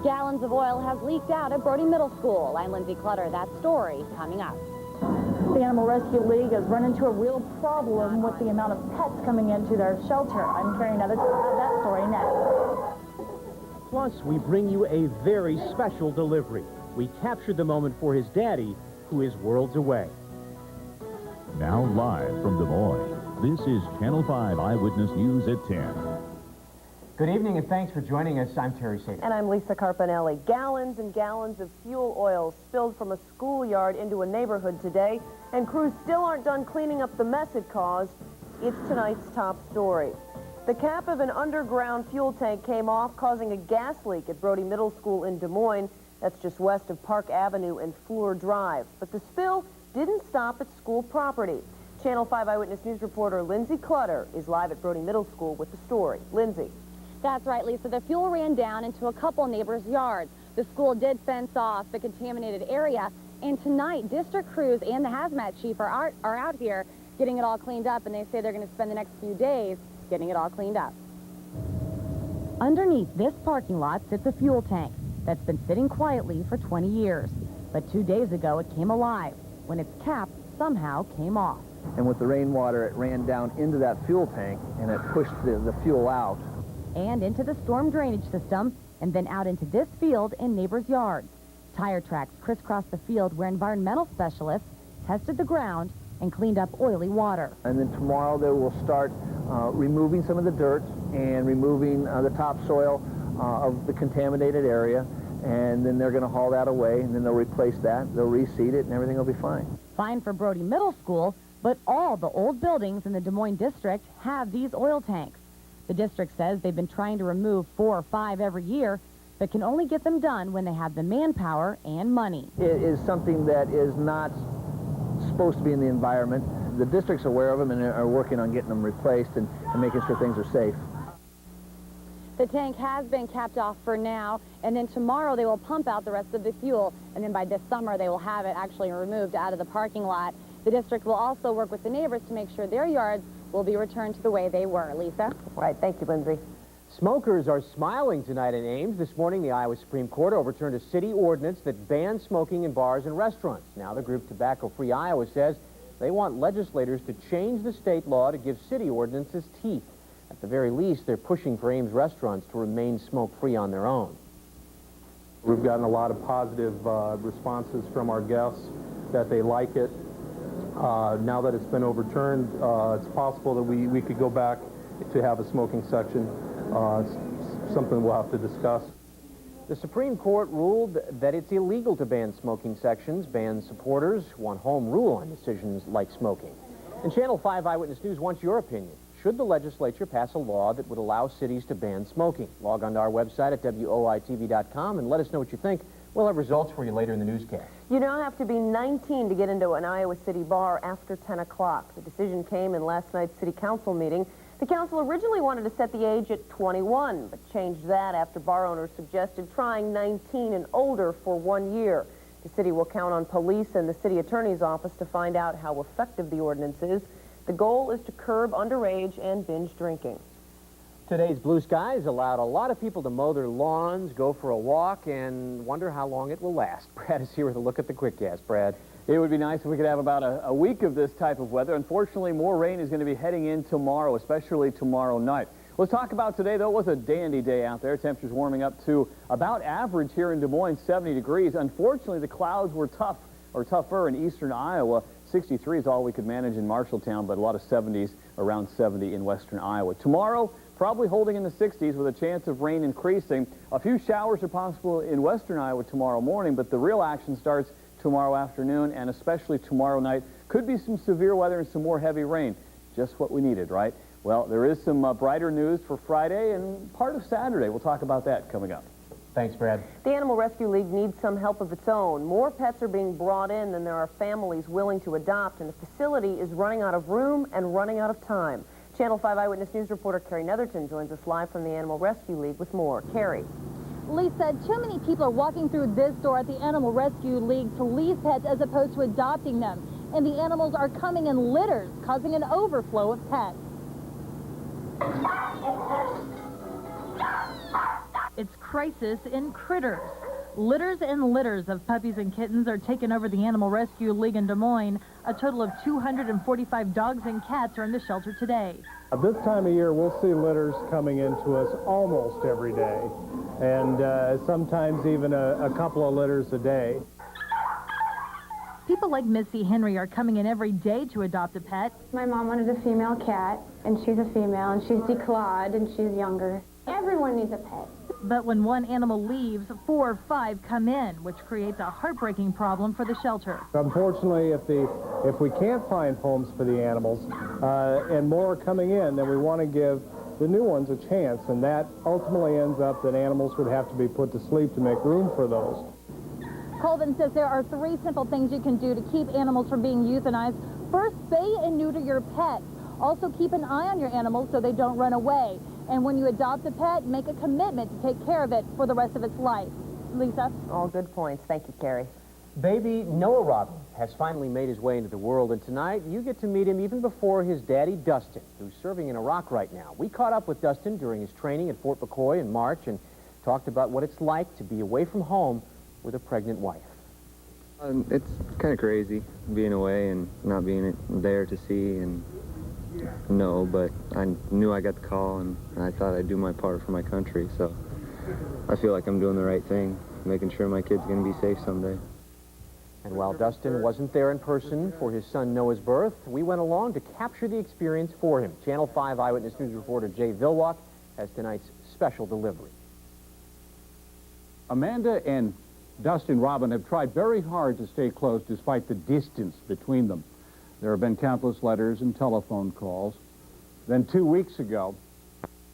Gallons of oil have leaked out at Brody Middle School. I'm Lindsay Clutter. That story coming up. The Animal Rescue League has run into a real problem with the amount of pets coming into their shelter. I'm Carrie Netherton. We'll have that story next. Plus, we bring you a very special delivery. We captured the moment for his daddy, who is worlds away. Now live from Des Moines, this is Channel 5 Eyewitness News at 10. Good evening and thanks for joining us. I'm Terry Sater. And I'm Lisa Carpinelli. Gallons and gallons of fuel oil spilled from a schoolyard into a neighborhood today, and crews still aren't done cleaning up the mess it caused. It's tonight's top story. The cap of an underground fuel tank came off, causing a gas leak at Brody Middle School in Des Moines. That's just west of Park Avenue and Fleur Drive. But the spill didn't stop at school property. Channel 5 Eyewitness News reporter Lindsay Clutter is live at Brody Middle School with the story. Lindsay. That's right, Lisa. The fuel ran down into a couple neighbors' yards. The school did fence off the contaminated area, and tonight district crews and the hazmat chief are out here getting it all cleaned up, and they say they're going to spend the next few days getting it all cleaned up. Underneath this parking lot sits a fuel tank that's been sitting quietly for 20 years. But 2 days ago it came alive when its cap somehow came off. And with the rainwater, it ran down into that fuel tank and it pushed the fuel out. And into the storm drainage system, and then out into this field in neighbors' yards. Tire tracks crisscrossed the field where environmental specialists tested the ground and cleaned up oily water. And then tomorrow they will start removing some of the dirt and removing the topsoil of the contaminated area, and then they're going to haul that away, and then they'll replace that, they'll reseed it, and everything will be fine. Fine for Brody Middle School, but all the old buildings in the Des Moines district have these oil tanks. The district says they've been trying to remove 4 or 5 every year, but can only get them done when they have the manpower and money. It is something that is not supposed to be in the environment. The district's aware of them and are working on getting them replaced and making sure things are safe. The tank has been capped off for now, and then tomorrow they will pump out the rest of the fuel, and then by this summer they will have it actually removed out of the parking lot. The district will also work with the neighbors to make sure their yards will be returned to the way they were. Lisa? Right, thank you, Lindsay. Smokers are smiling tonight in Ames. This morning, the Iowa Supreme Court overturned a city ordinance that bans smoking in bars and restaurants. Now, the group Tobacco Free Iowa says they want legislators to change the state law to give city ordinances teeth. At the very least, they're pushing for Ames restaurants to remain smoke-free on their own. We've gotten a lot of positive responses from our guests that they like it. Now that it's been overturned, it's possible that we could go back to have a smoking section. It's something we'll have to discuss. The Supreme Court ruled that it's illegal to ban smoking sections. Ban supporters want home rule on decisions like smoking. And Channel 5 Eyewitness News wants your opinion. Should the legislature pass a law that would allow cities to ban smoking? Log on to our website at WOI-TV.com and let us know what you think. We'll have results for you later in the newscast. You now have to be 19 to get into an Iowa City bar after 10 o'clock. The decision came in last night's city council meeting. The council originally wanted to set the age at 21, but changed that after bar owners suggested trying 19 and older for 1 year. The city will count on police and the city attorney's office to find out how effective the ordinance is. The goal is to curb underage and binge drinking. Today's blue skies allowed a lot of people to mow their lawns, go for a walk, and wonder how long it will last. Brad is here with a look at the quick gas. Brad. It would be nice if we could have about a week of this type of weather. Unfortunately, more rain is going to be heading in tomorrow, especially tomorrow night. Let's talk about today, though. It was a dandy day out there. Temperatures warming up to about average here in Des Moines, 70 degrees. Unfortunately, the clouds were tougher in eastern Iowa. 63 is all we could manage in Marshalltown, but a lot of 70s, around 70 in western Iowa. Tomorrow, probably holding in the 60s with a chance of rain increasing. A few showers are possible in western Iowa tomorrow morning, but the real action starts tomorrow afternoon and especially tomorrow night. Could be some severe weather and some more heavy rain. Just what we needed, right? Well, there is some brighter news for Friday and part of Saturday. We'll talk about that coming up. Thanks, Brad. The Animal Rescue League needs some help of its own. More pets are being brought in than there are families willing to adopt, and the facility is running out of room and running out of time. Channel 5 Eyewitness News reporter Carrie Netherton joins us live from the Animal Rescue League with more. Carrie. Lisa, too many people are walking through this door at the Animal Rescue League to lease pets as opposed to adopting them. And the animals are coming in litters, causing an overflow of pets. It's crisis in critters. Litters and litters of puppies and kittens are taken over the Animal Rescue League in Des Moines. A total of 245 dogs and cats are in the shelter today. At this time of year, we'll see litters coming into us almost every day, and sometimes even a couple of litters a day. People like Missy Henry are coming in every day to adopt a pet. My mom wanted a female cat, and she's a female, and she's declawed, and she's younger. Everyone needs a pet. But when one animal leaves, 4 or 5 come in, which creates a heartbreaking problem for the shelter. Unfortunately, if we can't find homes for the animals, and more are coming in, then we want to give the new ones a chance, and that ultimately ends up that animals would have to be put to sleep to make room for those. Colvin says there are 3 simple things you can do to keep animals from being euthanized. First, spay and neuter your pet. Also, keep an eye on your animals so they don't run away. And when you adopt a pet, make a commitment to take care of it for the rest of its life. Lisa? All good points. Thank you, Carrie. Baby Noah Robin has finally made his way into the world, and tonight you get to meet him even before his daddy, Dustin, who's serving in Iraq right now. We caught up with Dustin during his training at Fort McCoy in March and talked about what it's like to be away from home with a pregnant wife. It's kind of crazy being away and not being there to see and know, but I knew I got the call and I thought I'd do my part for my country, so I feel like I'm doing the right thing, making sure my kid's going to be safe someday. And while Dustin wasn't there in person for his son Noah's birth, we went along to capture the experience for him. Channel 5 Eyewitness News reporter Jay Vilwalk has tonight's special delivery. Amanda and Dustin Robin have tried very hard to stay close despite the distance between them. There have been countless letters and telephone calls. Then 2 weeks ago,